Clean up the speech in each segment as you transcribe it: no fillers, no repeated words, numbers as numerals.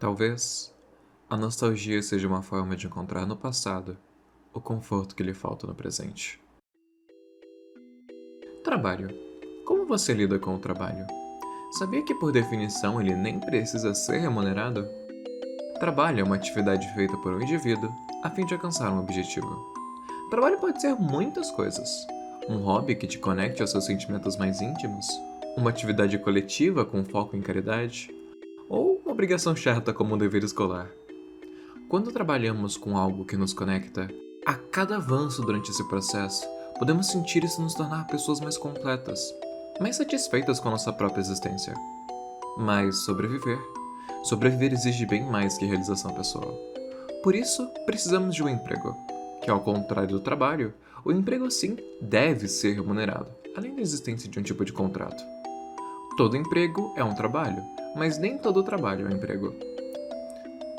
Talvez a nostalgia seja uma forma de encontrar no passado o conforto que lhe falta no presente. Trabalho. Como você lida com o trabalho? Sabia que, por definição, ele nem precisa ser remunerado? Trabalho é uma atividade feita por um indivíduo a fim de alcançar um objetivo. Trabalho pode ser muitas coisas. Um hobby que te conecte aos seus sentimentos mais íntimos, uma atividade coletiva com foco em caridade, ou uma obrigação chata como um dever escolar. Quando trabalhamos com algo que nos conecta, a cada avanço durante esse processo, podemos sentir isso nos tornar pessoas mais completas, mais satisfeitas com a nossa própria existência. Mas sobreviver exige bem mais que realização pessoal. Por isso, precisamos de um emprego, que ao contrário do trabalho, o emprego sim deve ser remunerado, além da existência de um tipo de contrato. Todo emprego é um trabalho, mas nem todo trabalho é um emprego.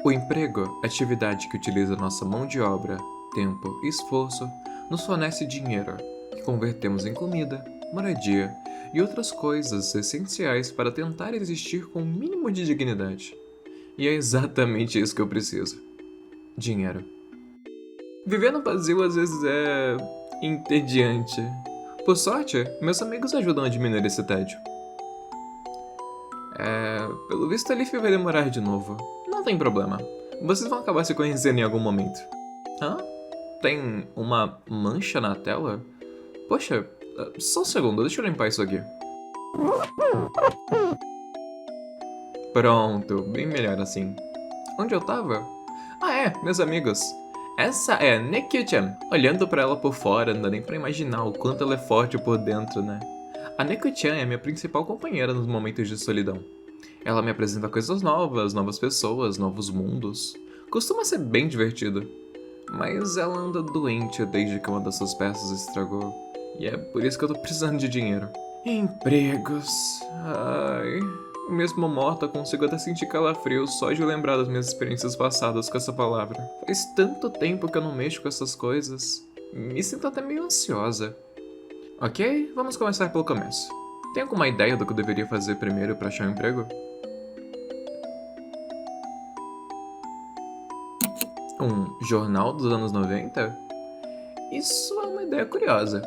O emprego, atividade que utiliza nossa mão de obra, tempo e esforço, nos fornece dinheiro, que convertemos em comida, moradia e outras coisas essenciais para tentar existir com o mínimo de dignidade. E é exatamente isso que eu preciso. Dinheiro. Viver no vazio às vezes é entediante. Por sorte, meus amigos ajudam a diminuir esse tédio. Pelo visto a Leaf vai demorar de novo. Não tem problema. Vocês vão acabar se conhecendo em algum momento. Hã? Tem uma mancha na tela? Poxa, só um segundo, deixa eu limpar isso aqui. Pronto, bem melhor assim. Onde eu tava? Meus amigos. Essa é a Neku-chan. Olhando pra ela por fora, não dá nem pra imaginar o quanto ela é forte por dentro, né? A Neku-chan é minha principal companheira nos momentos de solidão. Ela me apresenta coisas novas, novas pessoas, novos mundos. Costuma ser bem divertido. Mas ela anda doente desde que uma das suas peças estragou. E é por isso que eu tô precisando de dinheiro. Empregos. Ai. Mesmo morta, consigo até sentir calafrios só de lembrar das minhas experiências passadas com essa palavra. Faz tanto tempo que eu não mexo com essas coisas. Me sinto até meio ansiosa. Ok, vamos começar pelo começo. Tem alguma ideia do que eu deveria fazer primeiro para achar um emprego? Um jornal dos anos 90? Isso é uma ideia curiosa.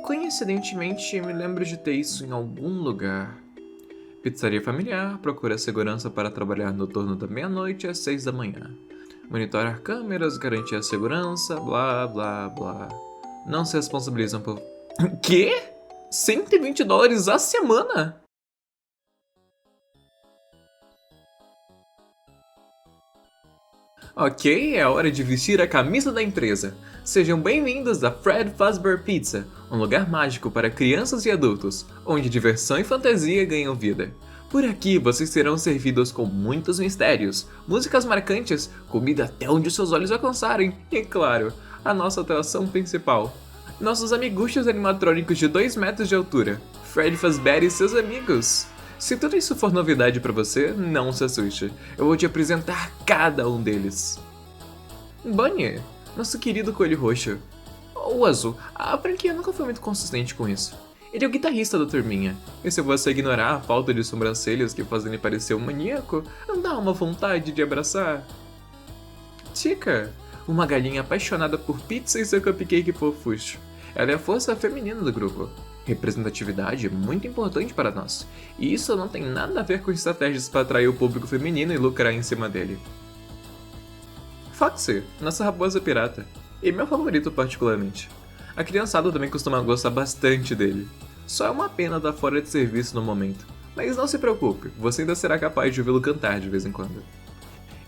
Coincidentemente, me lembro de ter isso em algum lugar. Pizzaria familiar procura segurança para trabalhar no turno da meia-noite às 6 da manhã. Monitorar câmeras, garantir a segurança, blá blá blá. Não se responsabilizam por... Quê? $120 a semana? Ok, é hora de vestir a camisa da empresa. Sejam bem-vindos a Fred Fazbear Pizza, um lugar mágico para crianças e adultos, onde diversão e fantasia ganham vida. Por aqui vocês serão servidos com muitos mistérios, músicas marcantes, comida até onde seus olhos alcançarem e, claro, a nossa atração principal. Nossos amiguchos animatrônicos de 2 metros de altura, Fred Fazbear e seus amigos. Se tudo isso for novidade pra você, não se assuste. Eu vou te apresentar cada um deles. Bunny, nosso querido coelho roxo. Ou azul, a franquia nunca foi muito consistente com isso. Ele é o guitarrista da turminha, e se você ignorar a falta de sobrancelhas que fazem ele parecer um maníaco, não dá uma vontade de abraçar. Tika, uma galinha apaixonada por pizza e seu cupcake fofucho. Ela é a força feminina do grupo. Representatividade é muito importante para nós, e isso não tem nada a ver com estratégias para atrair o público feminino e lucrar em cima dele. Foxy, nossa raposa pirata, e meu favorito particularmente. A criançada também costuma gostar bastante dele. Só é uma pena dar fora de serviço no momento, mas não se preocupe, você ainda será capaz de ouvi-lo cantar de vez em quando.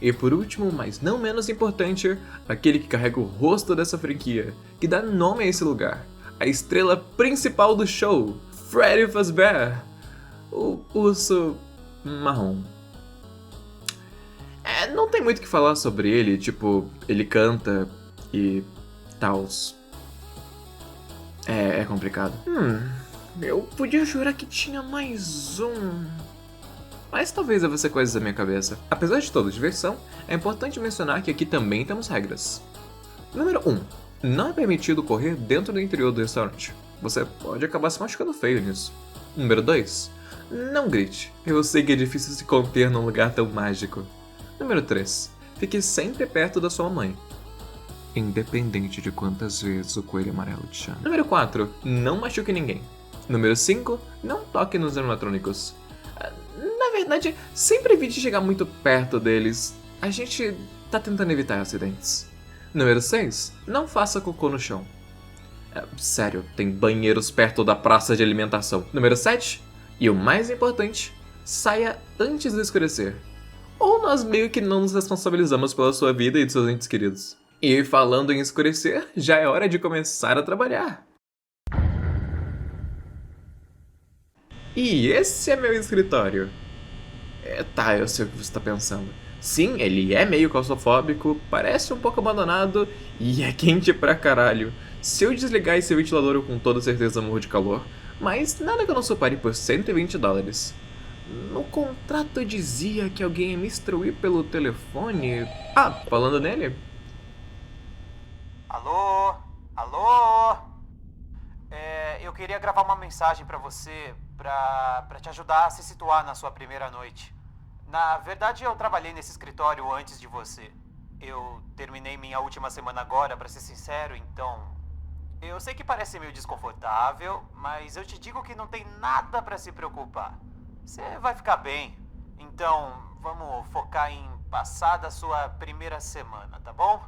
E por último, mas não menos importante, aquele que carrega o rosto dessa franquia, que dá nome a esse lugar. A estrela principal do show, Freddy Fazbear, o urso marrom. Não tem muito o que falar sobre ele, tipo, ele canta e tals. É complicado. Eu podia jurar que tinha mais um... Mas talvez deva ser coisas da minha cabeça. Apesar de toda diversão, é importante mencionar que aqui também temos regras. Número 1. Não é permitido correr dentro do interior do restaurante. Você pode acabar se machucando feio nisso. Número 2. Não grite. Eu sei que é difícil se conter num lugar tão mágico. Número 3. Fique sempre perto da sua mãe, independente de quantas vezes o coelho amarelo te chama. Número 4. Não machuque ninguém. Número 5. Não toque nos animatrônicos. Na verdade, sempre evite chegar muito perto deles. A gente tá tentando evitar acidentes. Número 6. Não faça cocô no chão. Sério, tem banheiros perto da praça de alimentação. Número 7. E o mais importante, saia antes do escurecer. Ou nós meio que não nos responsabilizamos pela sua vida e de seus entes queridos. E falando em escurecer, já é hora de começar a trabalhar. E esse é meu escritório. Tá, eu sei o que você está pensando. Sim, ele é meio claustrofóbico, parece um pouco abandonado e é quente pra caralho. Se eu desligar esse ventilador eu com toda certeza morro de calor, mas nada que eu não supere por $120. No contrato dizia que alguém ia me instruir pelo telefone. Falando nele. Alô? Alô? Eu queria gravar uma mensagem pra você, pra te ajudar a se situar na sua primeira noite. Na verdade, eu trabalhei nesse escritório antes de você. Eu terminei minha última semana agora, pra ser sincero, então... Eu sei que parece meio desconfortável, mas eu te digo que não tem nada pra se preocupar. Você vai ficar bem. Então, vamos focar em passar da sua primeira semana, tá bom?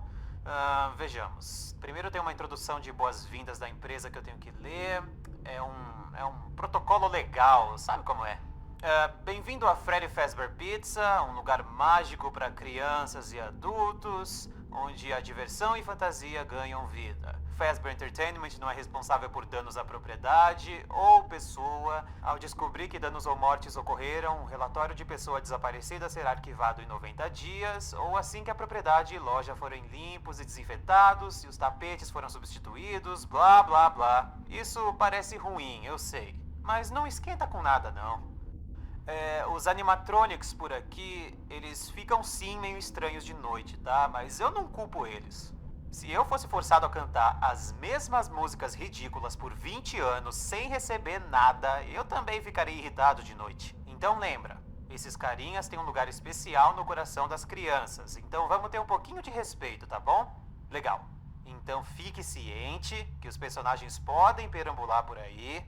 Vejamos. Primeiro tem uma introdução de boas-vindas da empresa que eu tenho que ler. É um protocolo legal, sabe como é? Bem-vindo a Freddy Fazbear Pizza, um lugar mágico para crianças e adultos, onde a diversão e fantasia ganham vida. Fazbear Entertainment não é responsável por danos à propriedade ou pessoa. Ao descobrir que danos ou mortes ocorreram, um relatório de pessoa desaparecida será arquivado em 90 dias, ou assim que a propriedade e loja forem limpos e desinfetados, e os tapetes foram substituídos, blá blá blá. Isso parece ruim, eu sei, mas não esquenta com nada não. Os animatronics por aqui, eles ficam sim meio estranhos de noite, tá? Mas eu não culpo eles. Se eu fosse forçado a cantar as mesmas músicas ridículas por 20 anos sem receber nada, eu também ficaria irritado de noite. Então lembra, esses carinhas têm um lugar especial no coração das crianças, então vamos ter um pouquinho de respeito, tá bom? Legal. Então fique ciente que os personagens podem perambular por aí.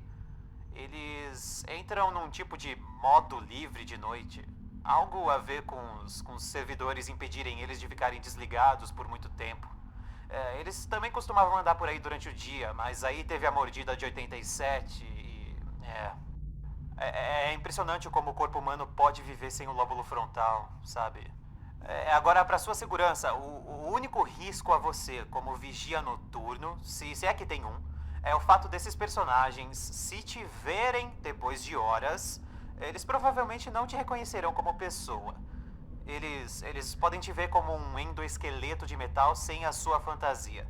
Eles entram num tipo de modo livre de noite. Algo a ver com os servidores impedirem eles de ficarem desligados por muito tempo. Eles também costumavam andar por aí durante o dia, mas aí teve a mordida de 87 e... É impressionante como o corpo humano pode viver sem o lóbulo frontal, sabe? Agora, para sua segurança, o único risco a você como vigia noturno, se é que tem um, é o fato desses personagens, se te verem depois de horas, eles provavelmente não te reconhecerão como pessoa. Eles podem te ver como um endoesqueleto de metal sem a sua fantasia.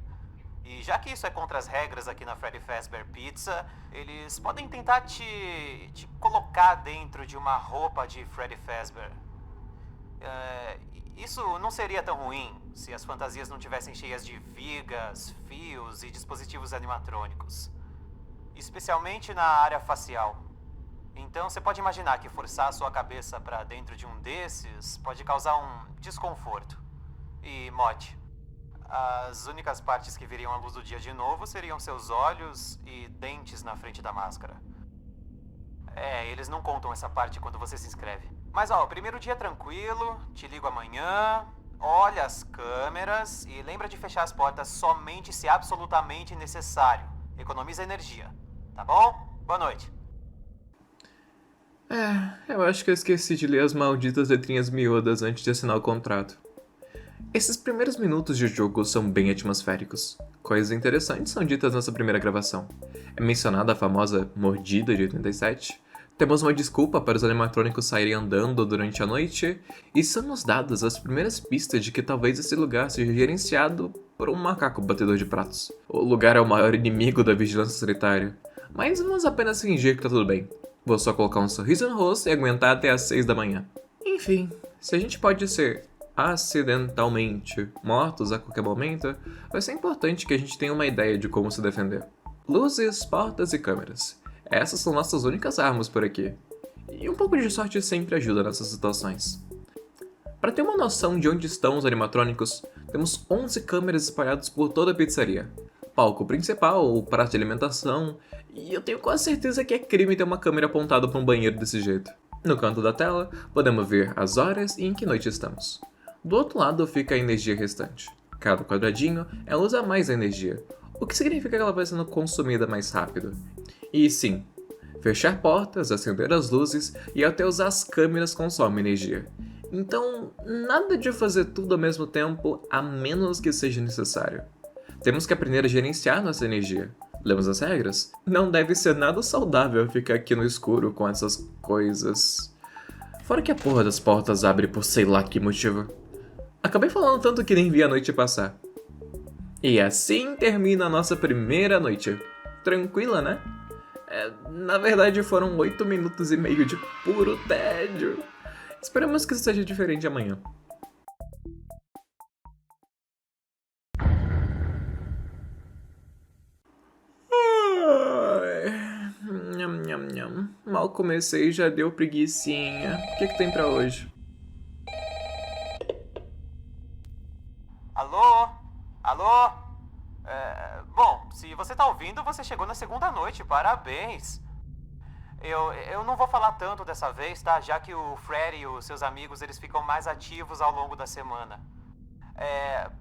E já que isso é contra as regras aqui na Freddy Fazbear Pizza, eles podem tentar te colocar dentro de uma roupa de Freddy Fazbear. Isso não seria tão ruim se as fantasias não tivessem cheias de vigas, fios e dispositivos animatrônicos. Especialmente na área facial. Então você pode imaginar que forçar a sua cabeça para dentro de um desses pode causar um desconforto. E Mote, as únicas partes que viriam à luz do dia de novo seriam seus olhos e dentes na frente da máscara. Eles não contam essa parte quando você se inscreve. Mas o primeiro dia é tranquilo, te ligo amanhã, olha as câmeras e lembra de fechar as portas somente se absolutamente necessário. Economiza energia, tá bom? Boa noite. Eu acho que eu esqueci de ler as malditas letrinhas miúdas antes de assinar o contrato. Esses primeiros minutos de jogo são bem atmosféricos. Coisas interessantes são ditas nessa primeira gravação. É mencionada a famosa mordida de 87, temos uma desculpa para os animatrônicos saírem andando durante a noite, e são nos dadas as primeiras pistas de que talvez esse lugar seja gerenciado por um macaco batedor de pratos. O lugar é o maior inimigo da vigilância sanitária, mas vamos apenas fingir que tá tudo bem. Vou só colocar um sorriso no rosto e aguentar até às 6 da manhã. Enfim, se a gente pode ser acidentalmente mortos a qualquer momento, vai ser importante que a gente tenha uma ideia de como se defender. Luzes, portas e câmeras. Essas são nossas únicas armas por aqui. E um pouco de sorte sempre ajuda nessas situações. Para ter uma noção de onde estão os animatrônicos, temos 11 câmeras espalhadas por toda a pizzaria. Palco principal, o prato de alimentação, e eu tenho quase certeza que é crime ter uma câmera apontada para um banheiro desse jeito. No canto da tela, podemos ver as horas e em que noite estamos. Do outro lado fica a energia restante. Cada quadradinho ela usa mais energia, o que significa que ela vai sendo consumida mais rápido. E sim, fechar portas, acender as luzes e até usar as câmeras consome energia. Então, nada de fazer tudo ao mesmo tempo, a menos que seja necessário. Temos que aprender a gerenciar nossa energia. Lemos as regras? Não deve ser nada saudável ficar aqui no escuro com essas coisas. Fora que a porra das portas abre por sei lá que motivo. Acabei falando tanto que nem vi a noite passar. E assim termina a nossa primeira noite. Tranquila, né? Na verdade foram 8 minutos e meio de puro tédio. Esperamos que isso seja diferente amanhã. Nham, nham, nham. Mal comecei e já deu preguicinha. O que tem pra hoje? Alô? Alô? Bom, se você tá ouvindo, você chegou na segunda noite, parabéns. Eu não vou falar tanto dessa vez, tá? Já que o Fred e os seus amigos, eles ficam mais ativos ao longo da semana.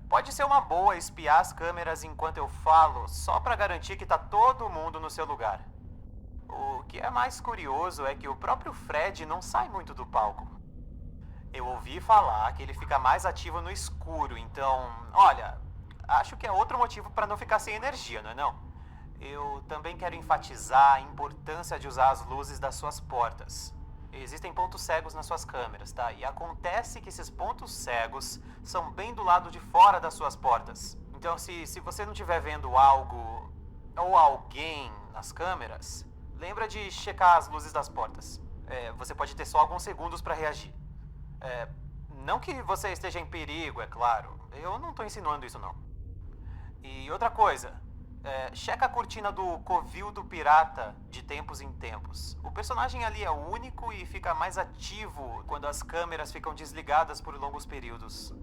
Pode ser uma boa espiar as câmeras enquanto eu falo, só pra garantir que tá todo mundo no seu lugar. O que é mais curioso é que o próprio Fred não sai muito do palco. Eu ouvi falar que ele fica mais ativo no escuro, então, olha, acho que é outro motivo pra não ficar sem energia, não é não? Eu também quero enfatizar a importância de usar as luzes das suas portas. Existem pontos cegos nas suas câmeras, tá? E acontece que esses pontos cegos são bem do lado de fora das suas portas. Então, se você não estiver vendo algo ou alguém nas câmeras, lembra de checar as luzes das portas. Você pode ter só alguns segundos para reagir. Não que você esteja em perigo, é claro. Eu não tô insinuando isso, não. E outra coisa, checa a cortina do Covil do Pirata de tempos em tempos. O personagem ali é único e fica mais ativo quando as câmeras ficam desligadas por longos períodos.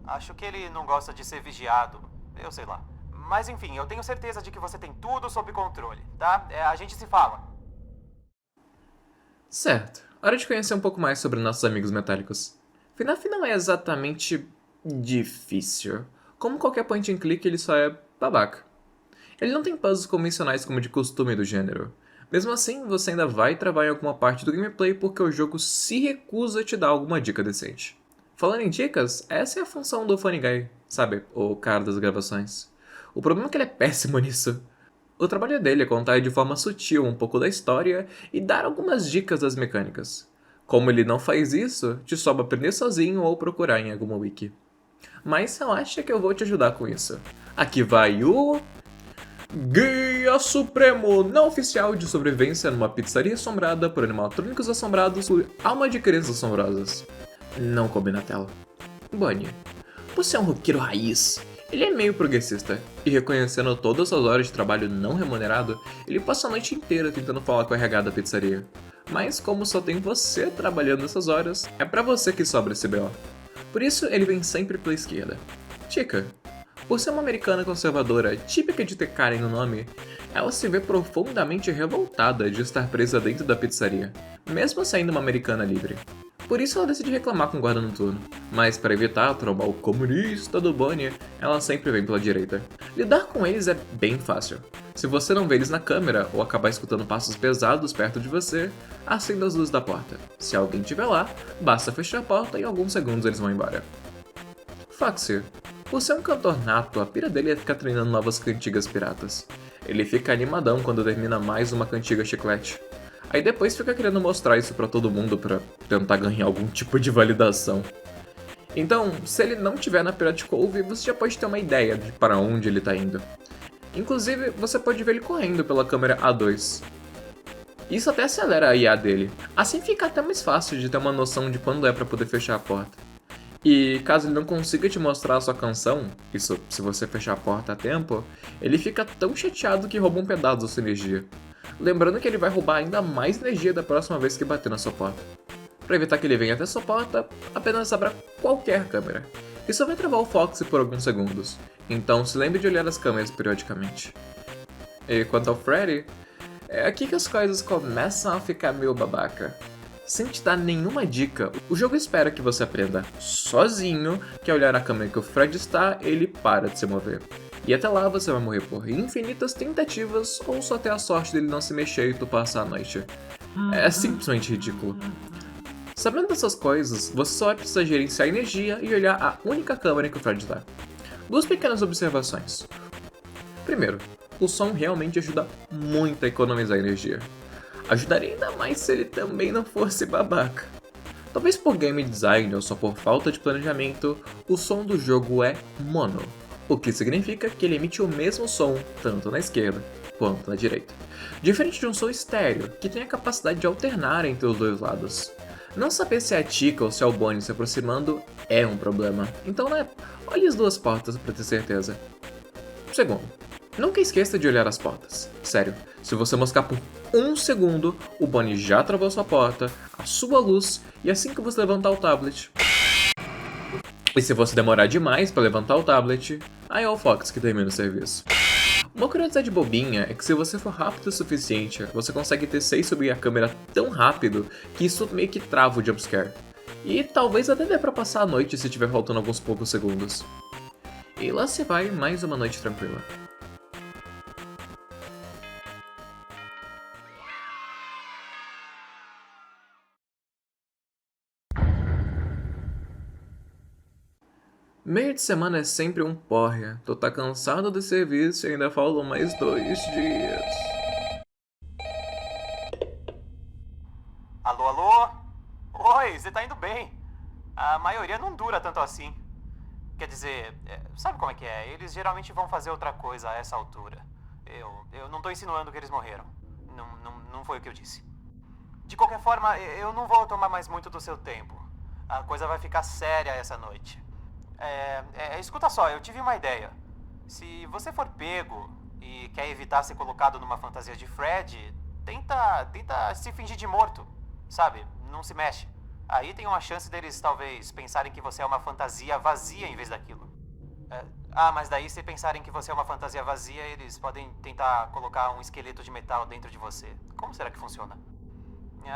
Acho que ele não gosta de ser vigiado, eu sei lá. Mas enfim, eu tenho certeza de que você tem tudo sob controle, tá? A gente se fala. Certo, hora de conhecer um pouco mais sobre nossos amigos metálicos. FNAF não é exatamente difícil. Como qualquer point and click, ele só é babaca. Ele não tem puzzles convencionais como de costume do gênero. Mesmo assim, você ainda vai travar em alguma parte do gameplay porque o jogo se recusa a te dar alguma dica decente. Falando em dicas, essa é a função do Funny Guy, sabe? O cara das gravações. O problema é que ele é péssimo nisso. O trabalho dele é contar de forma sutil um pouco da história e dar algumas dicas das mecânicas. Como ele não faz isso, te sobra aprender sozinho ou procurar em alguma wiki. Mas relaxa que eu vou te ajudar com isso. Aqui vai o... Guia Supremo não oficial de sobrevivência numa pizzaria assombrada por animatrônicos assombrados por alma de crianças assombrosas. Não coube na tela. Bonnie, você é um roqueiro raiz. Ele é meio progressista, e reconhecendo todas as horas de trabalho não remunerado, ele passa a noite inteira tentando falar com o RH da pizzaria. Mas como só tem você trabalhando nessas horas, é pra você que sobra esse BO. Por isso ele vem sempre pela esquerda. Chica, por ser uma americana conservadora, típica de ter Karen no nome, ela se vê profundamente revoltada de estar presa dentro da pizzaria, mesmo sendo uma americana livre. Por isso ela decide reclamar com o guarda noturno, mas para evitar trombar o comunista do Bonnie, ela sempre vem pela direita. Lidar com eles é bem fácil. Se você não vê eles na câmera ou acabar escutando passos pesados perto de você, acenda as luzes da porta. Se alguém estiver lá, basta fechar a porta e em alguns segundos eles vão embora. Foxy. Por ser um cantor nato, a pira dele é ficar treinando novas cantigas piratas. Ele fica animadão quando termina mais uma cantiga chiclete. Aí depois fica querendo mostrar isso pra todo mundo pra tentar ganhar algum tipo de validação. Então, se ele não estiver na Pirate Cove, você já pode ter uma ideia de para onde ele tá indo. Inclusive, você pode ver ele correndo pela câmera A2. Isso até acelera a IA dele. Assim fica até mais fácil de ter uma noção de quando é pra poder fechar a porta. E caso ele não consiga te mostrar a sua canção, isso se você fechar a porta a tempo, ele fica tão chateado que rouba um pedaço da sua energia. Lembrando que ele vai roubar ainda mais energia da próxima vez que bater na sua porta. Para evitar que ele venha até sua porta, apenas abra qualquer câmera. Isso vai travar o Foxy por alguns segundos, então se lembre de olhar as câmeras periodicamente. E quanto ao Freddy, é aqui que as coisas começam a ficar meio babaca. Sem te dar nenhuma dica, o jogo espera que você aprenda sozinho que ao olhar a câmera que o Fred está, ele para de se mover. E até lá você vai morrer por infinitas tentativas ou só ter a sorte dele não se mexer e tu passar a noite. É simplesmente ridículo. Sabendo dessas coisas, você só vai precisar gerenciar a energia e olhar a única câmera que o Fred dá. Duas pequenas observações. Primeiro, o som realmente ajuda muito a economizar energia. Ajudaria ainda mais se ele também não fosse babaca. Talvez por game design ou só por falta de planejamento, o som do jogo é mono, o que significa que ele emite o mesmo som tanto na esquerda quanto na direita. Diferente de um som estéreo, que tem a capacidade de alternar entre os dois lados. Não saber se é a Chica ou se é o Bonnie se aproximando é um problema, então olhe as duas portas para ter certeza. Segundo, nunca esqueça de olhar as portas. Sério, se você moscar por um segundo, o Bonnie já travou sua porta, a sua luz, e assim que você levantar o tablet... E se você demorar demais para levantar o tablet, aí é o Fox que termina o serviço. Uma curiosidade bobinha é que se você for rápido o suficiente, você consegue descer e subir a câmera tão rápido que isso meio que trava o jumpscare. E talvez até dê pra passar a noite se tiver faltando alguns poucos segundos. E lá se vai mais uma noite tranquila. Meio de semana é sempre um porre. Tu tá cansado do serviço e ainda faltam mais 2 dias. Alô, alô? Oi, você tá indo bem. A maioria não dura tanto assim. Quer dizer, sabe como é que é? Eles geralmente vão fazer outra coisa a essa altura. Eu não tô insinuando que eles morreram. Não foi o que eu disse. De qualquer forma, eu não vou tomar mais muito do seu tempo. A coisa vai ficar séria essa noite. Escuta só, eu tive uma ideia. Se você for pego e quer evitar ser colocado numa fantasia de Fred, tenta se fingir de morto, sabe? Não se mexe. Aí tem uma chance deles talvez pensarem que você é uma fantasia vazia em vez daquilo. Mas daí se pensarem que você é uma fantasia vazia, eles podem tentar colocar um esqueleto de metal dentro de você. Como será que funciona?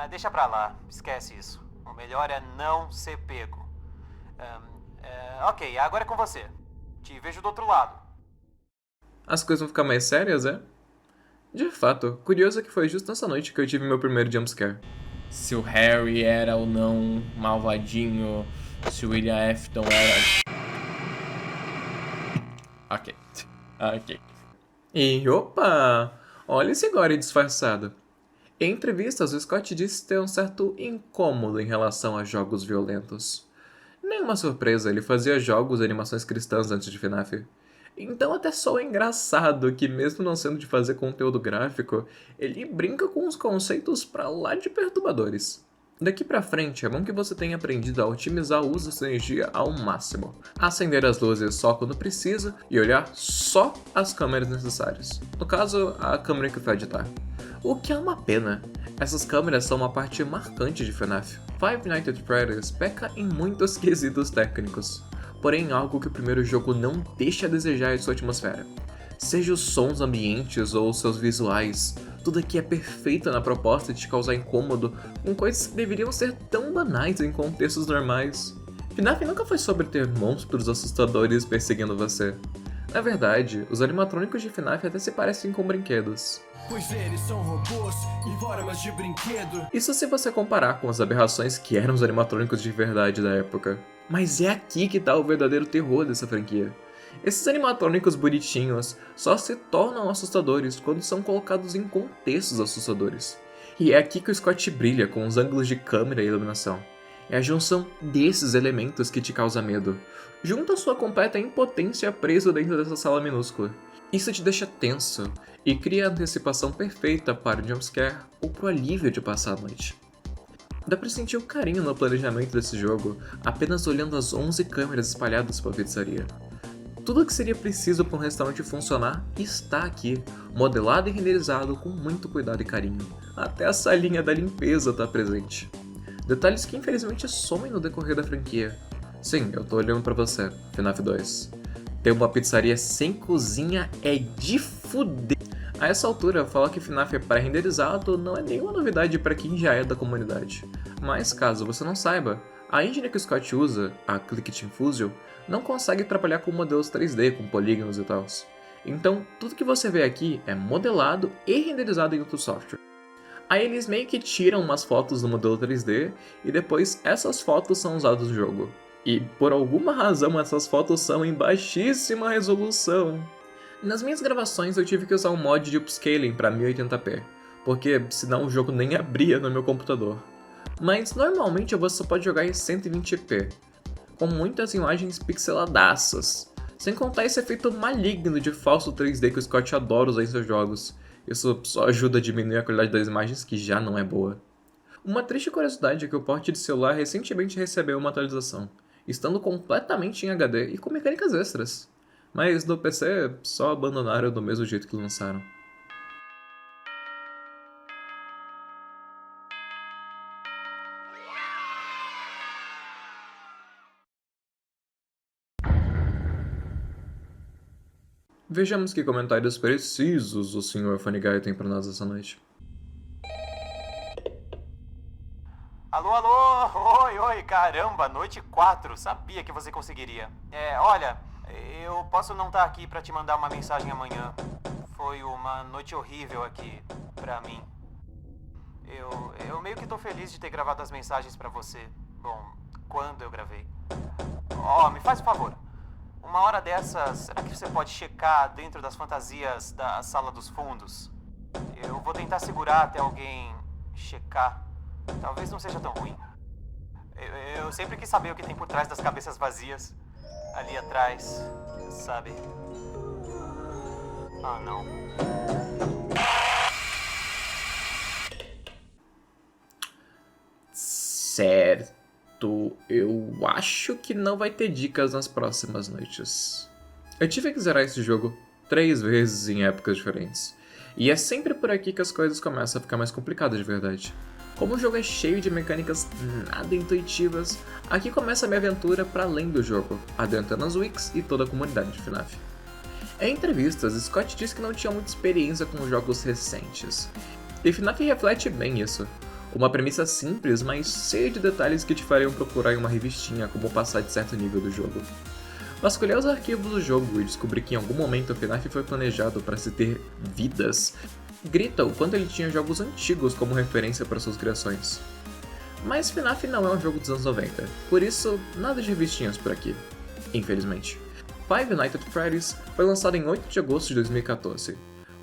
Deixa pra lá, esquece isso. O melhor é não ser pego. Ok, agora é com você. Te vejo do outro lado. As coisas vão ficar mais sérias, é? De fato, curioso é que foi justo nessa noite que eu tive meu primeiro jumpscare. Se o Harry era ou não malvadinho, se o William Afton era... Ok. E opa! Olha esse gore disfarçado. Em entrevistas, o Scott disse ter um certo incômodo em relação a jogos violentos. Nenhuma surpresa, ele fazia jogos e animações cristãs antes de FNAF. Então até soa engraçado que, mesmo não sendo de fazer conteúdo gráfico, ele brinca com uns conceitos pra lá de perturbadores. Daqui pra frente, é bom que você tenha aprendido a otimizar o uso da energia ao máximo, acender as luzes só quando precisa e olhar só as câmeras necessárias. No caso, a câmera que o Fred tá. O que é uma pena. Essas câmeras são uma parte marcante de FNAF. Five Nights at Freddy's peca em muitos quesitos técnicos, porém algo que o primeiro jogo não deixa a desejar em sua atmosfera. Seja os sons ambientes ou seus visuais, tudo aqui é perfeito na proposta de te causar incômodo com coisas que deveriam ser tão banais em contextos normais. FNAF nunca foi sobre ter monstros assustadores perseguindo você. Na verdade, os animatrônicos de FNAF até se parecem com brinquedos. Pois eles são robôs em formas de brinquedo. Isso se você comparar com as aberrações que eram os animatrônicos de verdade da época. Mas é aqui que tá o verdadeiro terror dessa franquia. Esses animatrônicos bonitinhos só se tornam assustadores quando são colocados em contextos assustadores. E é aqui que o Scott brilha com os ângulos de câmera e iluminação. É a junção desses elementos que te causa medo, junto à sua completa impotência preso dentro dessa sala minúscula. Isso te deixa tenso e cria a antecipação perfeita para o jumpscare ou para o alívio de passar a noite. Dá pra sentir o carinho no planejamento desse jogo apenas olhando as 11 câmeras espalhadas pela pizzaria. Tudo o que seria preciso para um restaurante funcionar está aqui, modelado e renderizado com muito cuidado e carinho. Até a salinha da limpeza está presente. Detalhes que infelizmente somem no decorrer da franquia. Sim, eu tô olhando pra você, FNAF 2. Ter uma pizzaria sem cozinha é de fuder. A essa altura, falar que FNAF é pré-renderizado não é nenhuma novidade para quem já é da comunidade. Mas caso você não saiba, a engine que o Scott usa, a Clickit Infusion, não consegue trabalhar com modelos 3D, com polígonos e tal. Então, tudo que você vê aqui é modelado e renderizado em outro software. Aí eles meio que tiram umas fotos do modelo 3D e depois essas fotos são usadas no jogo. E por alguma razão essas fotos são em baixíssima resolução. Nas minhas gravações eu tive que usar um mod de upscaling para 1080p, porque senão o jogo nem abria no meu computador. Mas normalmente você só pode jogar em 120p, com muitas imagens pixeladaças, sem contar esse efeito maligno de falso 3D que o Scott adora usar em seus jogos. Isso só ajuda a diminuir a qualidade das imagens, que já não é boa. Uma triste curiosidade é que o port de celular recentemente recebeu uma atualização, estando completamente em HD e com mecânicas extras. Mas no PC só abandonaram do mesmo jeito que lançaram. Vejamos que comentários precisos o Sr. Funny Guy tem pra nós essa noite. Alô, alô! Oi, caramba, noite 4. Sabia que você conseguiria. Olha, eu posso não estar aqui pra te mandar uma mensagem amanhã. Foi uma noite horrível aqui pra mim. Eu meio que tô feliz de ter gravado as mensagens pra você. Bom, quando eu gravei. Me faz um favor. Uma hora dessas, será que você pode checar dentro das fantasias da sala dos fundos? Eu vou tentar segurar até alguém checar. Talvez não seja tão ruim. Eu sempre quis saber o que tem por trás das cabeças vazias. Ali atrás, sabe? Ah, não. Certo. Eu acho que não vai ter dicas nas próximas noites. Eu tive que zerar esse jogo 3 vezes em épocas diferentes. E é sempre por aqui que as coisas começam a ficar mais complicadas de verdade. Como o jogo é cheio de mecânicas nada intuitivas, aqui começa a minha aventura para além do jogo, adentrando as wikis e toda a comunidade de FNAF. Em entrevistas, Scott disse que não tinha muita experiência com jogos recentes. E FNAF reflete bem isso. Uma premissa simples, mas cheia de detalhes que te fariam procurar em uma revistinha como passar de certo nível do jogo. Vasculhei os arquivos do jogo e descobri que em algum momento o FNAF foi planejado para se ter vidas. Grita o quanto ele tinha jogos antigos como referência para suas criações. Mas FNAF não é um jogo dos anos 90, por isso nada de revistinhas por aqui, infelizmente. Five Nights at Freddy's foi lançado em 8 de agosto de 2014.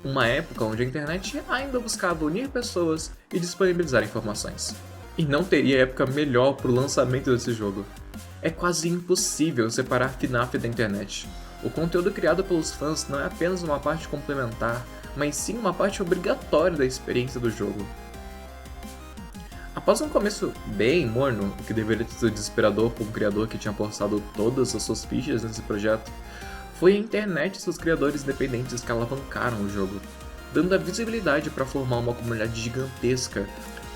Uma época onde a internet ainda buscava unir pessoas e disponibilizar informações. E não teria época melhor para o lançamento desse jogo. É quase impossível separar FNAF da internet. O conteúdo criado pelos fãs não é apenas uma parte complementar, mas sim uma parte obrigatória da experiência do jogo. Após um começo bem morno, o que deveria ter sido desesperador para um criador que tinha apostado todas as suas fichas nesse projeto, foi a internet e seus criadores independentes que alavancaram o jogo, dando a visibilidade para formar uma comunidade gigantesca,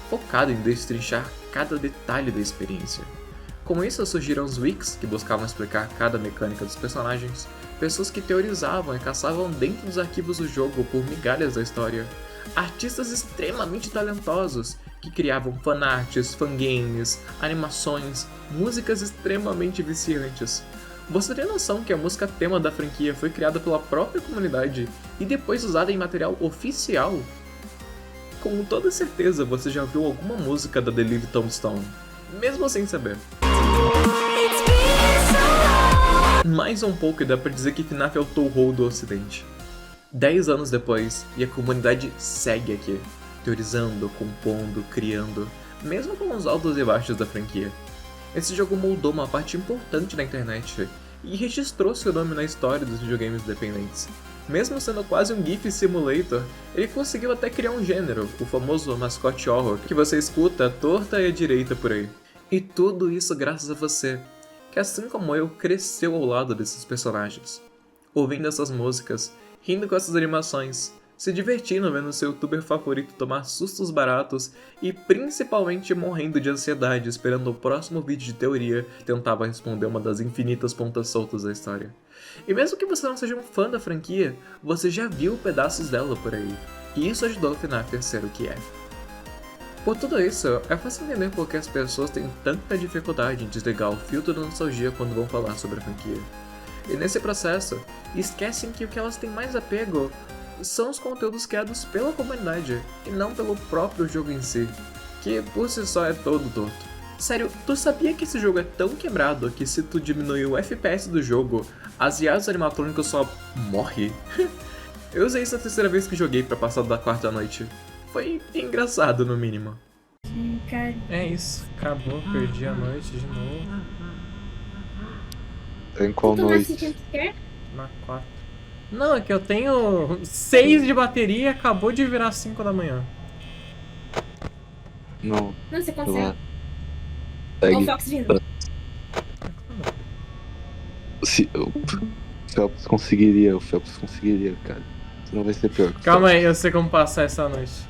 focada em destrinchar cada detalhe da experiência. Com isso surgiram os wikis, que buscavam explicar cada mecânica dos personagens, pessoas que teorizavam e caçavam dentro dos arquivos do jogo por migalhas da história, artistas extremamente talentosos, que criavam fanarts, fangames, animações, músicas extremamente viciantes. Você tem noção que a música tema da franquia foi criada pela própria comunidade e depois usada em material oficial? Com toda certeza você já ouviu alguma música da The Live Tombstone, mesmo sem saber. Mais um pouco e dá pra dizer que FNAF é o Touhou do ocidente. 10 anos depois, e a comunidade segue aqui, teorizando, compondo, criando, mesmo com os altos e baixos da franquia. Esse jogo moldou uma parte importante da internet e registrou seu nome na história dos videogames independentes. Mesmo sendo quase um GIF simulator, ele conseguiu até criar um gênero, o famoso mascote horror, que você escuta à torta e à direita por aí. E tudo isso graças a você, que assim como eu, cresceu ao lado desses personagens. Ouvindo essas músicas, rindo com essas animações, se divertindo vendo seu youtuber favorito tomar sustos baratos e principalmente morrendo de ansiedade esperando o próximo vídeo de teoria que tentava responder uma das infinitas pontas soltas da história. E mesmo que você não seja um fã da franquia, você já viu pedaços dela por aí, e isso ajudou o FNAF a ser o que é. Por tudo isso, é fácil entender por que as pessoas têm tanta dificuldade em desligar o filtro da nostalgia quando vão falar sobre a franquia. E nesse processo, esquecem que o que elas têm mais apego são os conteúdos criados pela comunidade, e não pelo próprio jogo em si, que por si só é todo torto. Sério, tu sabia que esse jogo é tão quebrado que se tu diminuir o FPS do jogo, as IAs animatrônicas só morrem? Eu usei isso a terceira vez que joguei pra passar da quarta noite. Foi engraçado, no mínimo. Cara, É isso, acabou, perdi a noite de novo. Em qual tu nasce noite? jumpscare? Na 4. Não, é que eu tenho 6 de bateria e acabou de virar 5 da manhã. Não, Não, você sei lá. consegue. Olha o Segue. Fox vindo. Se, o Phelps conseguiria, cara. Senão vai ser pior. que o Calma aí, Phelps. eu sei como passar essa noite.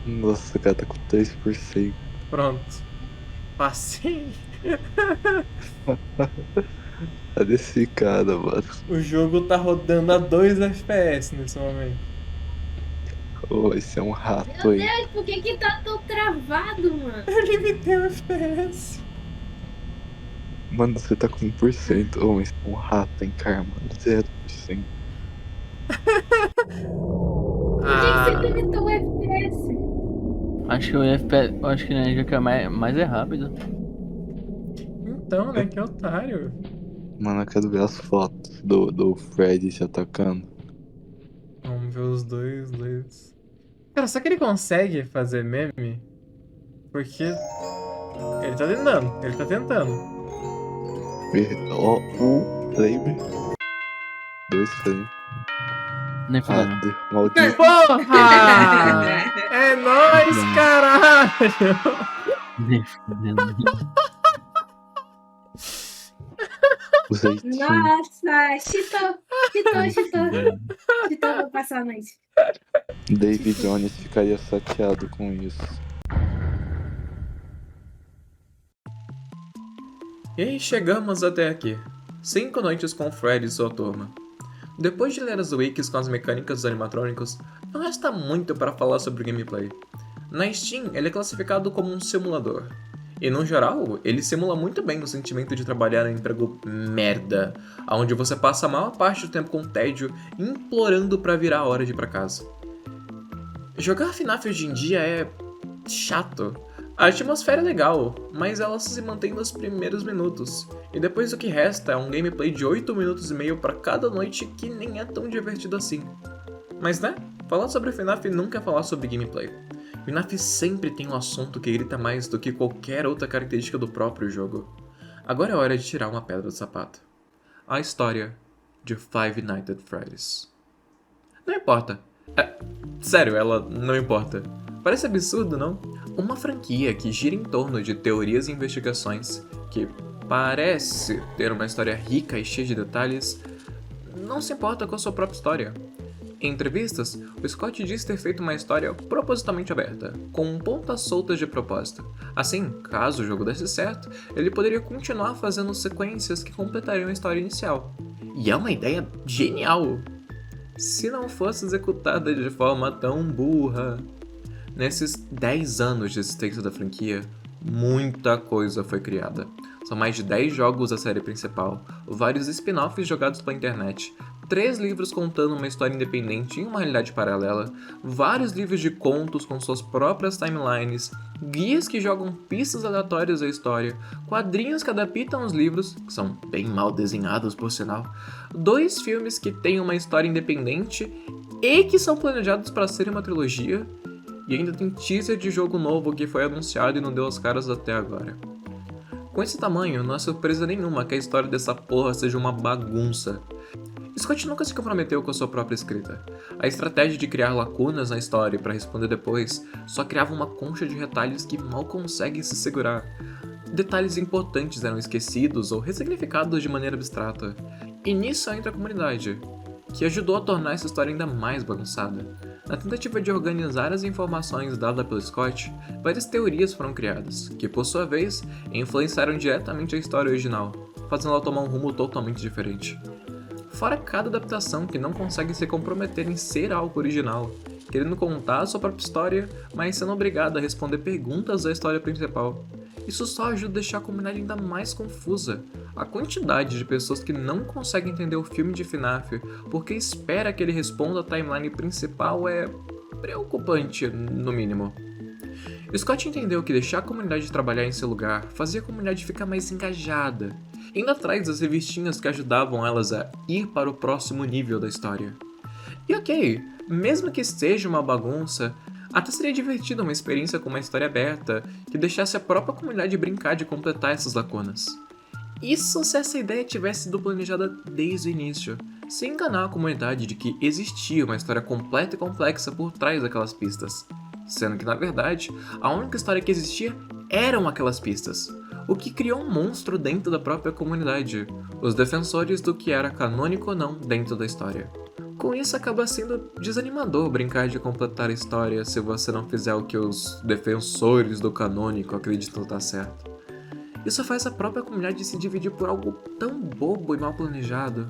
Nossa, o cara tá com 3%. Pronto. Passei. Tá desse cara, mano. O jogo tá rodando a 2 FPS nesse momento. Oh, esse é um rato Meu aí. Deus, por que tá tão travado, mano? Eu limitei o FPS. Mano, você tá com 1%. Oh, mas é um rato, hein, cara, mano. 0%. Por que você limitou o FPS? Acho que o FPS, acho que o Ninja que é mais é rápido. Então, né, que otário. Mano, eu quero ver as fotos do Freddy se atacando. Vamos ver os dois. Cara, será que ele consegue fazer meme? Porque ele tá tentando. Ó, frame. 2 frames. Nem fudendo. Maldito. Porra! É nóis, caralho! Nem fudendo. O jeitinho. Nossa, chitou. Chitou pra passar a noite. David Jones ficaria chateado com isso. E aí chegamos até aqui. 5 noites com o Fred e sua turma. Depois de ler as wikis com as mecânicas dos animatrônicos, não resta muito para falar sobre o gameplay. Na Steam, ele é classificado como um simulador. E no geral, ele simula muito bem o sentimento de trabalhar em um emprego merda, onde você passa a maior parte do tempo com tédio, implorando pra virar a hora de ir pra casa. Jogar FNAF hoje em dia é chato. A atmosfera é legal, mas ela se mantém nos primeiros minutos, e depois o que resta é um gameplay de 8 minutos e meio pra cada noite que nem é tão divertido assim. Mas né, falar sobre FNAF nunca é falar sobre gameplay. FNAF sempre tem um assunto que grita mais do que qualquer outra característica do próprio jogo. Agora é hora de tirar uma pedra do sapato. A história de Five Nights at Freddy's. Não importa. Sério, ela não importa. Parece absurdo, não? Uma franquia que gira em torno de teorias e investigações, que parece ter uma história rica e cheia de detalhes, não se importa com a sua própria história. Em entrevistas, o Scott diz ter feito uma história propositalmente aberta, com pontas soltas de propósito. Assim, caso o jogo desse certo, ele poderia continuar fazendo sequências que completariam a história inicial. E é uma ideia genial! Se não fosse executada de forma tão burra. Nesses 10 anos de existência da franquia, muita coisa foi criada. São mais de 10 jogos da série principal, vários spin-offs jogados pela internet, 3 livros contando uma história independente em uma realidade paralela, vários livros de contos com suas próprias timelines, guias que jogam pistas aleatórias da história, quadrinhos que adaptam os livros, que são bem mal desenhados por sinal, 2 filmes que têm uma história independente e que são planejados para serem uma trilogia, e ainda tem teaser de jogo novo que foi anunciado e não deu as caras até agora. Com esse tamanho, não é surpresa nenhuma que a história dessa porra seja uma bagunça. Scott nunca se comprometeu com a sua própria escrita. A estratégia de criar lacunas na história para responder depois só criava uma concha de retalhos que mal conseguem se segurar. Detalhes importantes eram esquecidos ou ressignificados de maneira abstrata. E nisso entra a comunidade, que ajudou a tornar essa história ainda mais bagunçada. Na tentativa de organizar as informações dadas pelo Scott, várias teorias foram criadas, que por sua vez influenciaram diretamente a história original, fazendo ela tomar um rumo totalmente diferente. Fora cada adaptação que não consegue se comprometer em ser algo original, querendo contar a sua própria história, mas sendo obrigado a responder perguntas da história principal. Isso só ajuda a deixar a comunidade ainda mais confusa. A quantidade de pessoas que não conseguem entender o filme de FNAF porque espera que ele responda a timeline principal é preocupante, no mínimo. Scott entendeu que deixar a comunidade trabalhar em seu lugar fazia a comunidade ficar mais engajada, indo atrás das revistinhas que ajudavam elas a ir para o próximo nível da história. E ok, mesmo que esteja uma bagunça, até seria divertido uma experiência com uma história aberta que deixasse a própria comunidade brincar de completar essas lacunas. Isso se essa ideia tivesse sido planejada desde o início, sem enganar a comunidade de que existia uma história completa e complexa por trás daquelas pistas. Sendo que, na verdade, a única história que existia eram aquelas pistas, o que criou um monstro dentro da própria comunidade, os defensores do que era canônico ou não dentro da história. Com isso, acaba sendo desanimador brincar de completar a história se você não fizer o que os defensores do canônico acreditam estar certo. Isso faz a própria comunidade se dividir por algo tão bobo e mal planejado.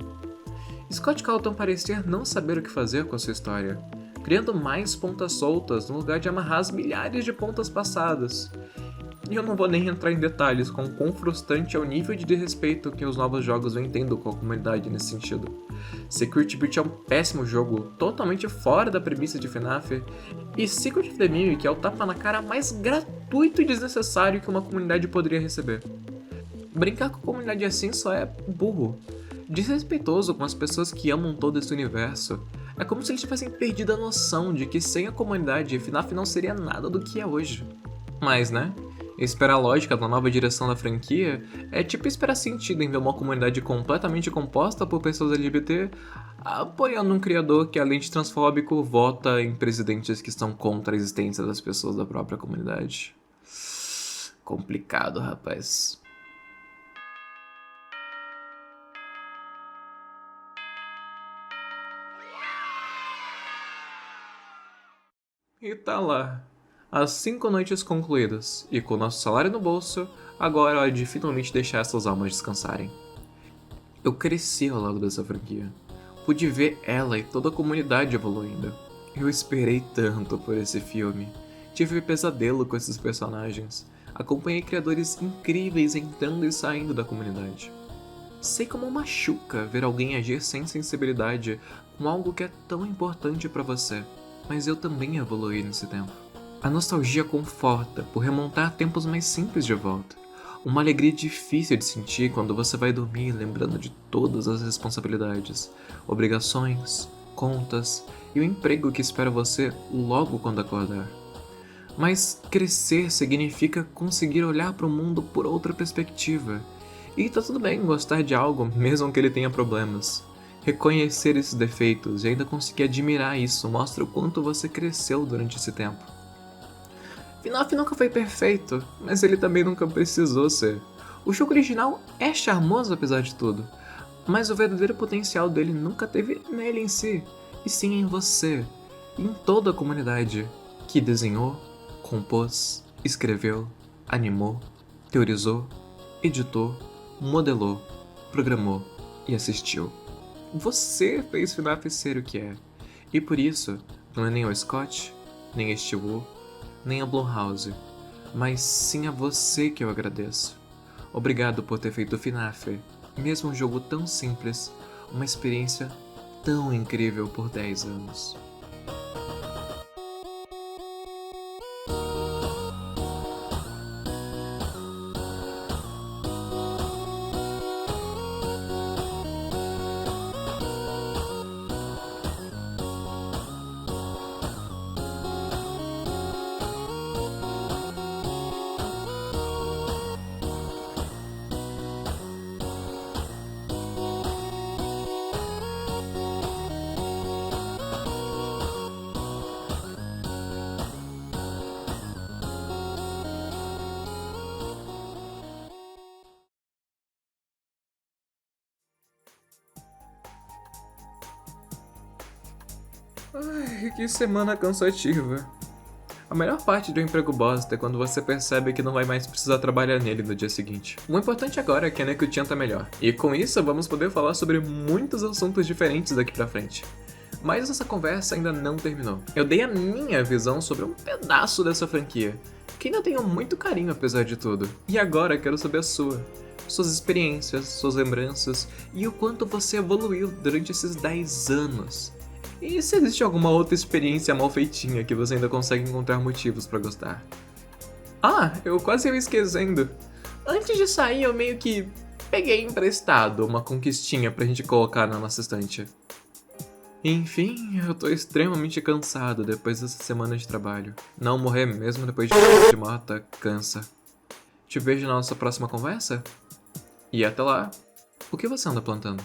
Scott Calton parecia não saber o que fazer com a sua história, criando mais pontas soltas no lugar de amarrar as milhares de pontas passadas. E eu não vou nem entrar em detalhes com quão frustrante é o nível de desrespeito que os novos jogos vêm tendo com a comunidade nesse sentido. Security Breach é um péssimo jogo, totalmente fora da premissa de FNAF, e Secret of the Mimic é o tapa na cara mais gratuito e desnecessário que uma comunidade poderia receber. Brincar com a comunidade assim só é burro, desrespeitoso com as pessoas que amam todo esse universo. É como se eles tivessem perdido a noção de que sem a comunidade, FNAF não seria nada do que é hoje. Mas, né? Esperar a lógica da nova direção da franquia é tipo esperar sentido em ver uma comunidade completamente composta por pessoas LGBT apoiando um criador que, além de transfóbico, vota em presidentes que estão contra a existência das pessoas da própria comunidade. Complicado, rapaz. E tá lá. As 5 noites concluídas, e com nosso salário no bolso, agora é hora de finalmente deixar essas almas descansarem. Eu cresci ao lado dessa franquia. Pude ver ela e toda a comunidade evoluindo. Eu esperei tanto por esse filme. Tive pesadelo com esses personagens. Acompanhei criadores incríveis entrando e saindo da comunidade. Sei como machuca ver alguém agir sem sensibilidade com algo que é tão importante pra você, mas eu também evoluí nesse tempo. A nostalgia conforta por remontar tempos mais simples de volta. Uma alegria difícil de sentir quando você vai dormir lembrando de todas as responsabilidades, obrigações, contas e o emprego que espera você logo quando acordar. Mas crescer significa conseguir olhar para o mundo por outra perspectiva. E tá tudo bem gostar de algo, mesmo que ele tenha problemas. Reconhecer esses defeitos e ainda conseguir admirar isso mostra o quanto você cresceu durante esse tempo. FNAF nunca foi perfeito, mas ele também nunca precisou ser. O jogo original é charmoso apesar de tudo, mas o verdadeiro potencial dele nunca teve nele em si, e sim em você, e em toda a comunidade, que desenhou, compôs, escreveu, animou, teorizou, editou, modelou, programou e assistiu. Você fez FNAF ser o que é, e por isso, não é nem o Scott, nem a Steve Wu, nem a Blumhouse, mas sim a você que eu agradeço. Obrigado por ter feito FNAF, mesmo um jogo tão simples, uma experiência tão incrível por 10 anos. Ai, que semana cansativa. A melhor parte do emprego bosta é quando você percebe que não vai mais precisar trabalhar nele no dia seguinte. O importante agora é que a Neko-chan tá melhor. E com isso, vamos poder falar sobre muitos assuntos diferentes daqui pra frente. Mas essa conversa ainda não terminou. Eu dei a minha visão sobre um pedaço dessa franquia, que ainda tenho muito carinho apesar de tudo. E agora quero saber a sua. Suas experiências, suas lembranças e o quanto você evoluiu durante esses 10 anos. E se existe alguma outra experiência mal feitinha que você ainda consegue encontrar motivos pra gostar. Ah, eu quase ia me esquecendo. Antes de sair eu meio que peguei emprestado uma conquistinha pra gente colocar na nossa estante. Enfim, eu tô extremamente cansado depois dessa semana de trabalho. Não morrer mesmo depois de mata cansa. Te vejo na nossa próxima conversa? E até lá, o que você anda plantando?